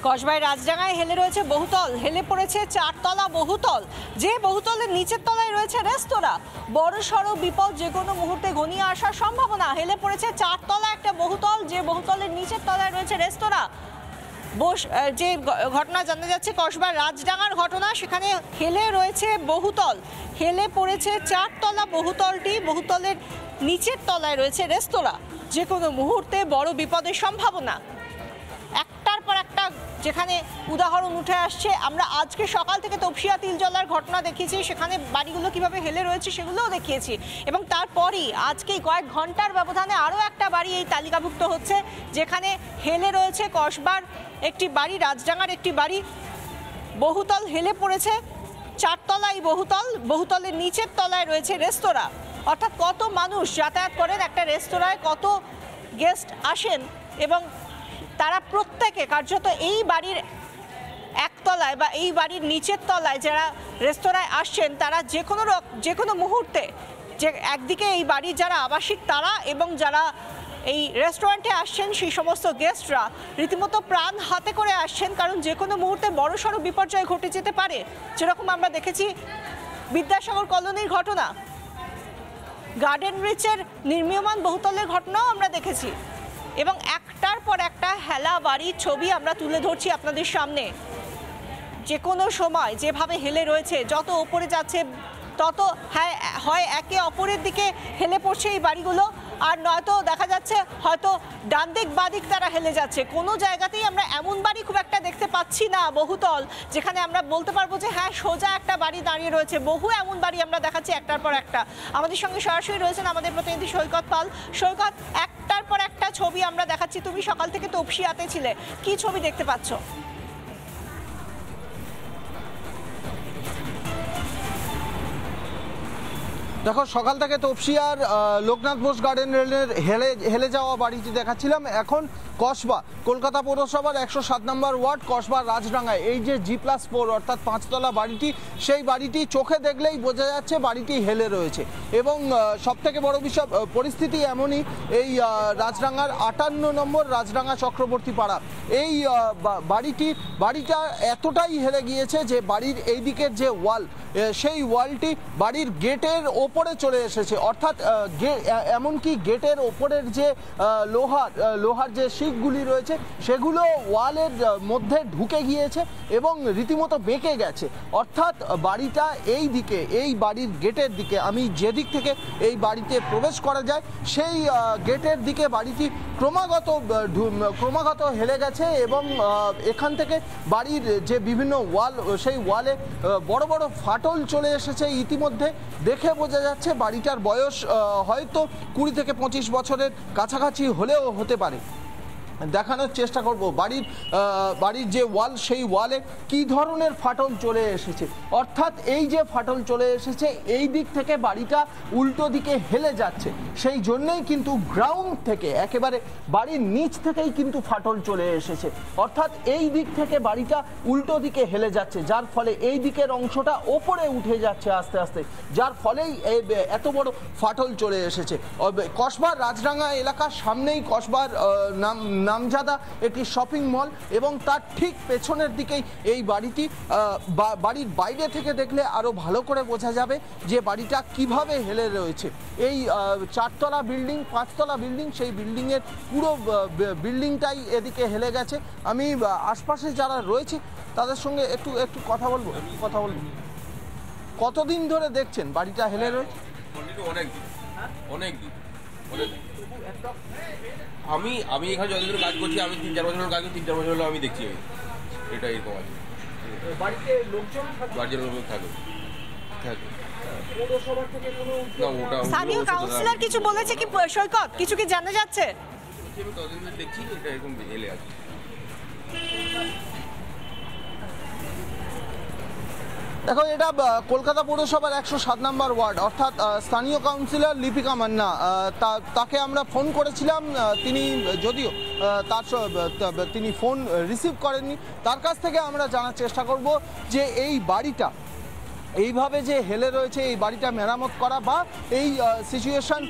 কসবায় রাজডাঙ্গায় হেলে রয়েছে বহুতল, হেলে পড়েছে 4 তলা বহুতল, যে বহুতলের নিচের তলায় রয়েছে রেস্তোরাঁ। বড় সড় বিপদ যে কোনো মুহূর্তে ঘনিয়ে আসার সম্ভাবনা। হেলে পড়েছে 4 তলা একটা বহুতল, যে বহুতলের নিচের তলায় রয়েছে রেস্তোরাঁ। যে ঘটনা জানা যাচ্ছে কসবার রাজডাঙ্গার ঘটনা, সেখানে হেলে রয়েছে বহুতল, হেলে পড়েছে 4 তলা বহুতলটি, বহুতলের নিচের তলায় রয়েছে রেস্তোরাঁ। যে কোনো মুহূর্তে বড় বিপদের সম্ভাবনা। একটার পর একটা যেখানে উদাহরণ উঠে আসছে। আমরা আজকে সকাল থেকে তপসিয়া তিলজলার ঘটনা দেখিয়েছি, সেখানে বাড়িগুলো কিভাবে হেলে রয়েছে সেগুলোও দেখিয়েছি, এবং তারপরই আজকেই কয়েক ঘন্টার ব্যবধানে আরও একটা বাড়ি এই তালিকাভুক্ত হচ্ছে, যেখানে হেলে রয়েছে কসবার একটি বাড়ি, রাজডাঙ্গার একটি বাড়ি। বহুতল হেলে পড়েছে, 4 তলায় বহুতল, বহুতলের নিচের তলায় রয়েছে রেস্তোরাঁ। অর্থাৎ কত মানুষ যাতায়াত করেন একটা রেস্তোরাঁয়, কত গেস্ট আসেন, এবং তারা প্রত্যেকে কার্যত এই বাড়ির একতলায় বা এই বাড়ির নিচের তলায় যারা রেস্তোরাঁয় আসছেন, তারা যে কোনো মুহূর্তে, যে একদিকে এই বাড়ির যারা আবাসিক তারা এবং যারা এই রেস্টুরেন্টে আসছেন সেই সমস্ত গেস্টরা রীতিমতো প্রাণ হাতে করে আসছেন, কারণ যে কোনো মুহূর্তে বড়সড় বিপর্যয় ঘটে যেতে পারে। যেরকম আমরা দেখেছি বিদ্যাসাগর কলোনির ঘটনা, গার্ডেন রিচের নির্মীয়মান বহুতলের ঘটনাও আমরা দেখেছি, এবং একটার পর একটা হেলা বাড়ির ছবি আমরা তুলে ধরছি আপনাদের সামনে। যে কোনো সময় যেভাবে হেলে রয়েছে, যত ওপরে যাচ্ছে তত হয় একে অপরের দিকে হেলে পড়ছে এই বাড়িগুলো, আর নয়তো দেখা যাচ্ছে হয়তো ডান দিক বাদিক তারা হেলে যাচ্ছে। কোনো জায়গাতেই আমরা এমন বাড়ি খুব একটা দেখতে পাচ্ছি না বহুতল, যেখানে আমরা বলতে পারবো যে হ্যাঁ সোজা একটা বাড়ি দাঁড়িয়ে রয়েছে। বহু এমন বাড়ি আমরা দেখাচ্ছি একটার পর একটা। আমাদের সঙ্গে সরাসরি রয়েছেন আমাদের প্রতিনিধি সৈকত পাল। সৈকত, একটার পর একটা ছবি আমরা দেখাচ্ছি, তুমি সকাল থেকে তপসিয়াতে ছিলে, কি ছবি দেখতে পাচ্ছ? দেখো, সকাল থেকে তপসিয়ার লোকনাথ বোস গার্ডেন রেলের হেলে যাওয়া বাড়িটি দেখাচ্ছিলাম। এখন কসবা কলকাতা পৌরসভার 107 নম্বর ওয়ার্ড কসবার রাজডাঙ্গায় এই যে G+4 অর্থাৎ 5 তলা বাড়িটি, সেই বাড়িটি চোখে দেখলেই বোঝা যাচ্ছে বাড়িটি হেলে রয়েছে। এবং সবথেকে বড় বিষয়, পরিস্থিতি এমনই এই রাজডাঙ্গার 58 নম্বর রাজডাঙ্গা চক্রবর্তী পাড়া। এই বাড়িটা এতটাই হেলে গিয়েছে যে বাড়ির এই দিকের যে ওয়াল, সেই ওয়ালটি বাড়ির গেটের ওপরে চলে এসেছে। অর্থাৎ এমনকি গেটের ওপরের যে লোহার যে শিকগুলি রয়েছে সেগুলো ওয়ালের মধ্যে ঢুকে গিয়েছে এবং রীতিমতো বেঁকে গেছে। অর্থাৎ বাড়িটা এই দিকে, এই বাড়ির গেটের দিকে, আমি যেদিক থেকে এই বাড়িতে প্রবেশ করা যায় সেই গেটের দিকে বাড়িটি ক্রমাগত হেলে গেছে। এবং এখান থেকে বাড়ির যে বিভিন্ন ওয়াল, সেই ওয়ালে বড় বড় ফাটল চলে এসেছে ইতিমধ্যে। দেখে বোঝা যাচ্ছে বাড়িটার বয়স হয়তো 20 থেকে 25 বছরের কাছাকাছি হলেও হতে পারে। দেখানোর চেষ্টা করব বাড়ির যে ওয়াল, সেই ওয়ালে কি ধরনের ফাটল চলে এসেছে। অর্থাৎ এই যে ফাটল চলে এসেছে, এই দিক থেকে বাড়িটা উল্টো দিকে হেলে যাচ্ছে। সেই জন্যই কিন্তু গ্রাউন্ড থেকে, একেবারে বাড়ির নিচ থেকেই কিন্তু ফাটল চলে এসেছে। অর্থাৎ এই দিক থেকে বাড়িটা উল্টো দিকে হেলে যাচ্ছে, যার ফলে এই দিকের অংশটা ওপরে উঠে যাচ্ছে আস্তে আস্তে, যার ফলেই এত বড় ফাটল চলে এসেছে। কসবার রাজডাঙ্গা এলাকার সামনেই কসবার নামজাদা একটি শপিং মল, এবং তার ঠিক পেছনের দিকেই এই বাড়িটি। বাড়ির বাইরে থেকে দেখলে আরো ভালো করে বোঝা যাবে যে বাড়িটা কিভাবে হেলে রয়েছে। এই 4 তলা বিল্ডিং, 5 তলা বিল্ডিং, সেই বিল্ডিংয়ের পুরো বিল্ডিংটাই এদিকে হেলে গেছে। আমি আশপাশে যারা রয়েছে তাদের সঙ্গে একটু কথা বলবো। কতদিন ধরে দেখছেন বাড়িটা হেলে রয়েছে? অনেক দিন। আমি এখানে যতদিন কাজ করছি, আমি 3-4 বছর কাজ করছি, 3-4 বছর হলো আমি দেখছি এটা এরকম আছে। বাড়িতে লোকজন থাকে। স্থানীয় কাউন্সিলর কিছু বলেছে কি সৈকত? কিছু কি জানা যাচ্ছে? আমি ততদিন দেখছি এটা এরকম হেলে আছে। দেখো, এটা কলকাতা পৌরসভার 107 নম্বর ওয়ার্ড, অর্থাৎ স্থানীয় কাউন্সিলর লিপিকা মান্না। তাকে আমরা ফোন করেছিলাম, তিনি যদিও তিনি ফোন রিসিভ করেননি। তার কাছ থেকে আমরা জানার চেষ্টা করব যে এই বাড়িটা এইভাবে যে হেলে রয়েছে এই বাড়িটা মেরামত করা বা এই সিচুয়েশন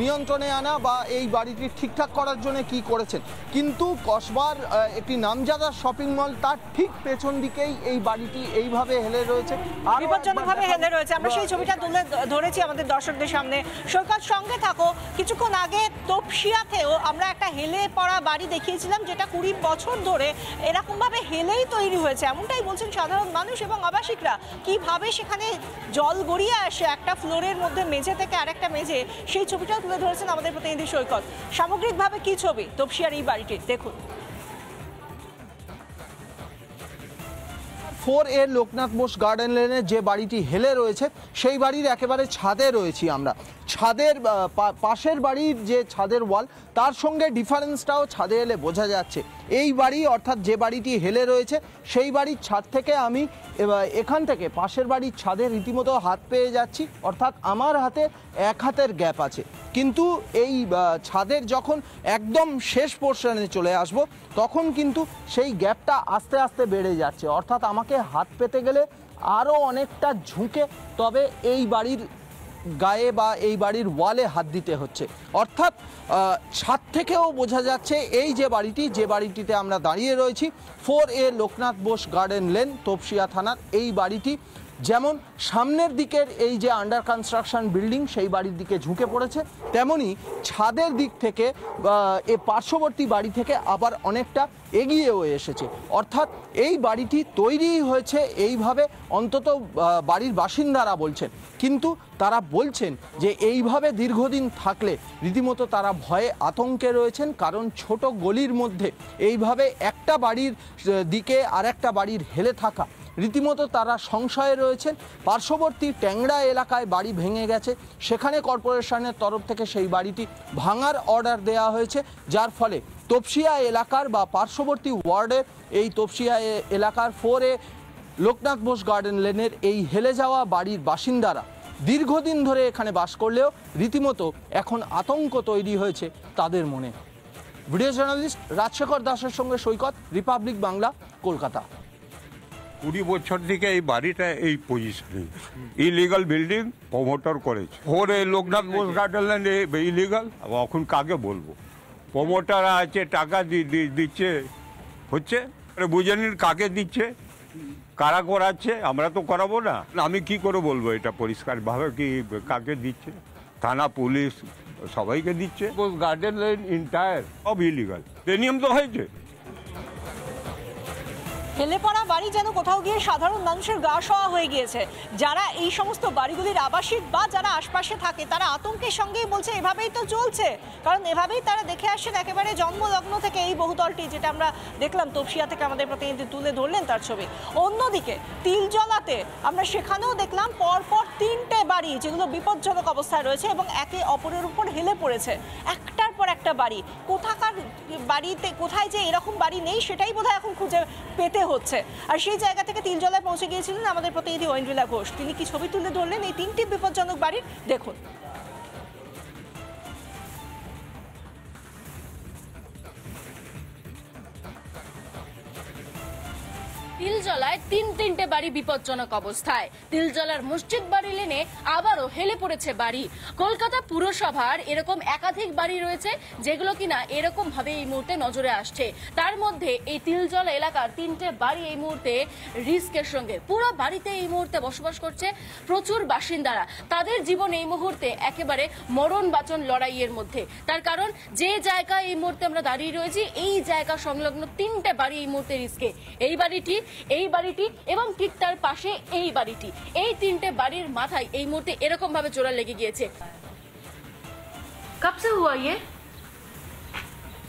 নিয়ন্ত্রণে আনা বা এই বাড়িটি ঠিকঠাক করার জন্য কি করেছেন। কিন্তু কসবার একটি নামজাদা শপিং মল, তার ঠিক পেছন দিকেই এই বাড়িটি এইভাবে হেলে রয়েছে, বিপজ্জনকভাবে হেলে রয়েছে। আমরা সেই ছবিটা তুলে ধরেছি আমাদের দর্শকদের সামনে। সৈকত, সঙ্গে থাকো। কিছুক্ষণ আগে তপসিয়াতেও আমরা একটা হেলে পড়া বাড়ি দেখিয়েছিলাম, যেটা 20 বছর ধরে এরকমভাবে হেলেই তৈরি হয়েছে, এমনটাই বলছেন সাধারণ মানুষ এবং আবাসিকরা। কিভাবে সেখানে জল গড়িয়ে আসে একটা ফ্লোরের মধ্যে, মেঝে থেকে আরেকটা মেঝে, সেই ছবিটাও তুলে ধরেছেন আমাদের প্রতিনিধি সৈকত। সামগ্রিকভাবে কি ছবি তপসিয়ার এই বাড়িটির, দেখুন। 4A লোকনাথ বোস গার্ডেন লেনে যে বাড়িটি হেলে রয়েছে সেই বাড়ির একেবারে ছাদে রয়েছি আমরা। ছাদের পাশের বাড়ির যে ছাদের ওয়াল, তার সঙ্গে ডিফারেন্সটাও ছাদে এলে বোঝা যাচ্ছে। এই বাড়ি অর্থাৎ যে বাড়িটি হেলে রয়েছে সেই বাড়ির ছাদ থেকে আমি এখান থেকে পাশের বাড়ির ছাদে রীতিমতো হাত পেয়ে যাচ্ছি, অর্থাৎ আমার হাতে 1 হাতের গ্যাপ আছে। কিন্তু এই ছাদের যখন একদম শেষ পোর্শনে চলে আসব তখন কিন্তু সেই গ্যাপটা আস্তে আস্তে বেড়ে যাচ্ছে, অর্থাৎ আমাকে হাত পেতে গেলে আরও অনেকটা ঝুঁকে তবে এই বাড়ির গায়ে বা এই বাড়ির ওয়ালে হাত দিতে হচ্ছে। অর্থাৎ ছাদ থেকেও বোঝা যাচ্ছে এই যে বাড়িটিতে আমরা দাঁড়িয়ে রয়েছি, 4A Loknath Bose garden lane, Topsia থানার এই বাড়িটি যেমন সামনের দিকের এই যে আন্ডার কনস্ট্রাকশন বিল্ডিং সেই বাড়ির দিকে ঝুঁকে পড়েছে, তেমনি ছাদের দিক থেকে এ পার্শ্ববর্তী বাড়ি থেকে আবার অনেকটা এগিয়েও এসেছে। অর্থাৎ এই বাড়িটি তৈরি হয়েছে এইভাবে, অন্তত বাড়ির বাসিন্দারা বলছেন। কিন্তু তারা বলছেন যে এইভাবে দীর্ঘদিন থাকলে রীতিমতো তারা ভয়ে আতঙ্কে রয়েছেন, কারণ ছোট গলির মধ্যে এইভাবে একটা বাড়ির দিকে আরেকটা বাড়ির হেলে থাকা, রীতিমতো তারা সংশয়ে রয়েছেন। পার্শ্ববর্তী ট্যাংরা এলাকায় বাড়ি ভেঙে গেছে, সেখানে কর্পোরেশনের তরফ থেকে সেই বাড়িটি ভাঙার অর্ডার দেওয়া হয়েছে, যার ফলে তপসিয়া এলাকার বা পার্শ্ববর্তী ওয়ার্ডের এই তপসিয়া এলাকার 4A লোকনাথ বোস গার্ডেন লেনের এই হেলে যাওয়া বাড়ির বাসিন্দারা দীর্ঘদিন ধরে এখানে বাস করলেও রীতিমতো এখন আতঙ্ক তৈরি হয়েছে তাদের মনে। ভিডিও জার্নালিস্ট রাজশেখর দাসের সঙ্গে সৈকত, রিপাবলিক বাংলা, কলকাতা। 20 বছর থেকে এই বাড়িটা এই পজিশনে ইলিগাল বিল্ডিং প্রমোটার করেছে। 4A Loknath Bose garden land illegal, এখন কাকে বলবো? প্রমোটার আছে, টাকা দিচ্ছে, হচ্ছে বুঝেনিন কাকে দিচ্ছে, কারা করাচ্ছে, আমরা তো করাবো না। আমি কি করে বলবো এটা পরিষ্কারভাবে কি কাকে দিচ্ছে? থানা, পুলিশ সবাইকে দিচ্ছে। গার্ডেন ল্যান্ড ইন্টায়ার সব ইলিগাল, নিয়ম তো হয়েছে। হেলে পড়া বাড়ি যেন কোথাও গিয়ে সাধারণ মানুষের গা সওয়া হয়ে গিয়েছে। যারা এই সমস্ত বাড়িগুলির আবাসিক বা যারা আশপাশে থাকে তারা আতঙ্কের সঙ্গেই বলছে এভাবেই তো চলছে, কারণ এভাবেই তারা দেখে আসছেন একেবারে জন্মলগ্ন থেকে এই বহুতলটি, যেটা আমরা দেখলাম তপসিয়া থেকে আমাদের প্রতিনিধি তুলে ধরলেন তার ছবি। অন্যদিকে তিলজলাতে আমরা সেখানেও দেখলাম পরপর 3টে বাড়ি যেগুলো বিপজ্জনক অবস্থায় রয়েছে এবং একে অপরের উপর হেলে পড়েছে, একটার পর একটা বাড়ি। কোথাকার বাড়িতে কোথায় যে এরকম বাড়ি নেই সেটাই বোধহয় এখন খুঁজে পেতে হচ্ছে। আর সেই জায়গা থেকে তিলজলায় পৌঁছে গিয়েছিলেন আমাদের প্রতিনিধি ঐন্দ্রিলা ঘোষ। তিনি কি ছবি তুলে ধরলেন এই 3টি বিপজ্জনক বাড়ির, দেখুন। তিলজলায় 3টে বাড়ি বিপজ্জনক অবস্থায়। তিলজলার মসজিদ বাড়ি লেনে আবারও হেলে পড়েছে বাড়ি। কলকাতা পুরসভার এরকম একাধিক বাড়ি রয়েছে যেগুলো কিনা এরকম ভাবে এই মুহূর্তে নজরে আসছে। তার মধ্যে এই তিলজলা এলাকার 3টে বাড়ি এই মুহূর্তে রিস্কের সঙ্গে। পুরো বাড়িতে এই মুহূর্তে বসবাস করছে প্রচুর বাসিন্দারা। তাদের জীবন এই মুহূর্তে একেবারে মরণ বাঁচন লড়াইয়ের মধ্যে। তার কারণ যে জায়গায় এই মুহূর্তে আমরা দাঁড়িয়ে রয়েছি এই জায়গা সংলগ্ন 3টে বাড়ি এই মুহূর্তে রিস্কে। এই বাড়িটি এবং ঠিক তার পাশে এই বাড়িটি, এই 3টে বাড়ির মাথায় এই মুহূর্তে এরকম ভাবে চোরা লেগে গিয়েছে। कब से हुआ ये?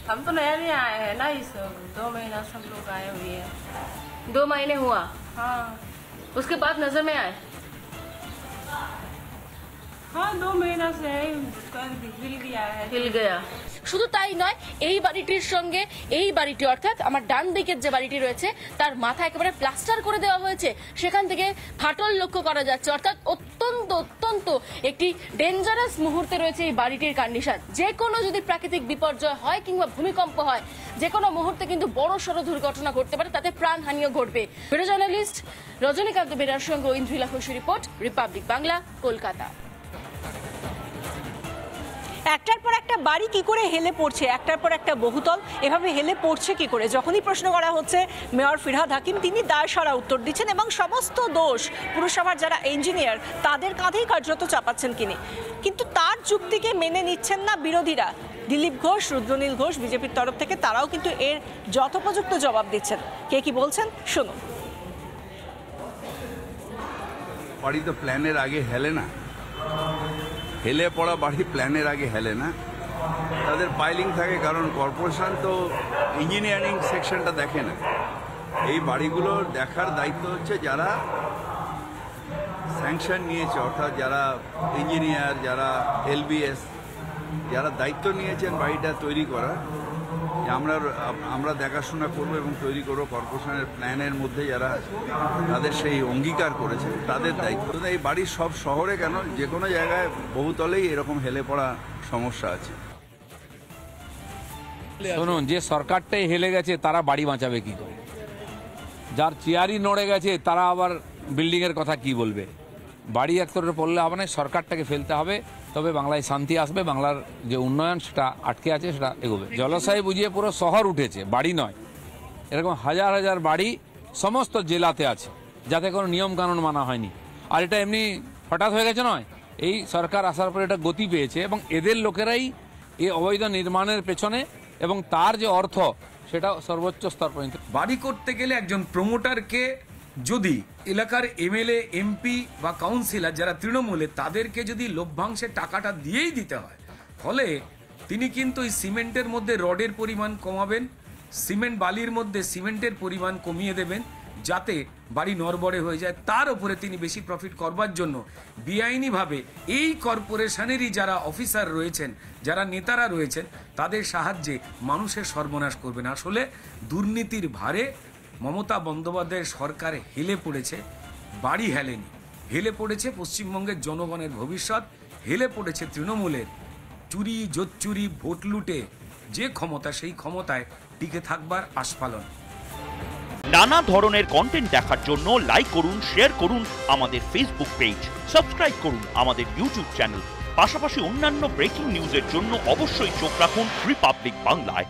हम तो नया नया आए हैं ना, इस 2 महीना सब लोग आए हुए हैं। 2 महीने हुआ? हाँ उसके बाद नजर में आए? हाँ 2 महीना से है, हिल गया है। हिल गया। শুধু তাই নয়, এই বাড়িটির সঙ্গে এই বাড়িটি অর্থাৎ আমার ডান দিকের যে বাড়িটি রয়েছে তার মাথা একেবারে প্লাস্টার করে দেওয়া হয়েছে, সেখান থেকে ফাটল লক্ষ্য করা যাচ্ছে। অর্থাৎ অত্যন্ত একটি ডেঞ্জারাস মুহূর্তে রয়েছে এই বাড়িটির কন্ডিশন। যে কোনো যদি প্রাকৃতিক বিপর্যয় হয় কিংবা ভূমিকম্প হয়, যে কোনো মুহূর্তে কিন্তু বড় সড় দুর্ঘটনা ঘটতে পারে, তাতে প্রাণহানিও ঘটবে। ভিডিও জার্নালিস্ট রজনীকান্ত বেরার সঙ্গে ইন্দ্রিলা ঘোষের রিপোর্ট, রিপাবলিক বাংলা, কলকাতা। একটার পর একটা বাড়ি কি করে হেলে পড়ছে, একটার পর একটা বহুতল এভাবে হেলে পড়ছে কি করে, যখনই প্রশ্ন করা হচ্ছে মেয়র ফিরহাদ হাকিম তিনি দায়সারা উত্তর দিচ্ছেন এবং সমস্ত দোষ পুরসভার যারা ইঞ্জিনিয়ার তাদের কাঁধেই কার্যত চাপাচ্ছেন তিনি। কিন্তু তার যুক্তিকে মেনে নিচ্ছেন না বিরোধীরা। দিলীপ ঘোষ, রুদ্রনীল ঘোষ বিজেপির তরফ থেকে তারাও কিন্তু এর যথোপযুক্ত জবাব দিচ্ছেন। কে কি বলছেন শুনুন। বাড়ি তো প্ল্যানের আগে হেলে না, হেলে পড়া বাড়ি প্ল্যানের আগে হেলে না, তাদের পাইলিং থাকে, কারণ কর্পোরেশন তো ইঞ্জিনিয়ারিং সেকশনটা দেখে না। এই বাড়িগুলো দেখার দায়িত্ব হচ্ছে যারা স্যাংশন নিয়েছে, অর্থাৎ যারা ইঞ্জিনিয়ার, যারা এলবিএস, যারা দায়িত্ব নিয়েছেন বাড়িটা তৈরি করা, আমরা দেখাশোনা করবো এবং তৈরি করবো। কর্পোরেশনের প্ল্যানের মধ্যে যারা তাদের সেই অঙ্গীকার করেছে তাদের দায়িত্ব। এই বাড়ির সব শহরে কেন, যে কোনো জায়গায় বহুতলেই এরকম হেলে পড়া সমস্যা আছে। শুনুন, যে সরকারটাই হেলে গেছে তারা বাড়ি বাঁচাবে কি করে? যার চেয়ারই নড়ে গেছে তারা আবার বিল্ডিংয়ের কথা কি বলবে? বাড়ি একতরে পড়লে হবে না, সরকারটাকে ফেলতে হবে, তবে বাংলায় শান্তি আসবে, বাংলার যে উন্নয়ন সেটা আটকে আছে সেটা এগোবে। জলাশয় বুঝিয়ে পুরো শহর উঠেছে, বাড়ি নয়। এরকম হাজার হাজার বাড়ি সমস্ত জেলাতে আছে, যাতে কোনো নিয়ম কানুন মানা হয়নি। আর এটা এমনি হঠাৎ হয়ে গেছে নয়, এই সরকার আসার পরে এটা গতি পেয়েছে এবং এদের লোকেরাই এই অবৈধ নির্মাণের পেছনে এবং তার যে অর্থ সেটা সর্বোচ্চ স্তর পর্যন্ত। বাড়ি করতে গেলে একজন প্রমোটারকে যদি এলাকার এমএলএ, এমপি বা কাউন্সিলর যারা তৃণমূলে, তাদেরকে যদি লভ্যাংশের টাকাটা দিয়েই দিতে হয়, ফলে তিনি কিন্তু এই সিমেন্টের মধ্যে রডের পরিমাণ কমাবেন, সিমেন্ট বালির মধ্যে সিমেন্টের পরিমাণ কমিয়ে দেবেন, যাতে বাড়ি নড়বড়ে হয়ে যায়। তার উপরে তিনি বেশি প্রফিট করবার জন্য বেআইনিভাবে এই কর্পোরেশনেরই যারা অফিসার রয়েছেন, যারা নেতারা রয়েছেন, তাদের সাহায্যে মানুষের সর্বনাশ করবেন। আসলে দুর্নীতির ভারে মমতা বন্দ্যোপাধ্যায়ের সরকার হেলে পড়েছে, বাড়ি হেলেনি, হেলে পড়েছে পশ্চিমবঙ্গের জনগণের ভবিষ্যৎ, হেলে পড়েছে তৃণমূলের চুরি জোচ্চুরি ভোট লুটে যে ক্ষমতা, সেই ক্ষমতায় টিকে থাকবার আস্ফালন। নানা ধরনের কন্টেন্ট দেখার জন্য লাইক করুন, শেয়ার করুন আমাদের ফেসবুক পেজ, সাবস্ক্রাইব করুন আমাদের ইউটিউব চ্যানেল। পাশাপাশি অন্যান্য ব্রেকিং নিউজের জন্য অবশ্যই চোখ রাখুন রিপাবলিক বাংলায়।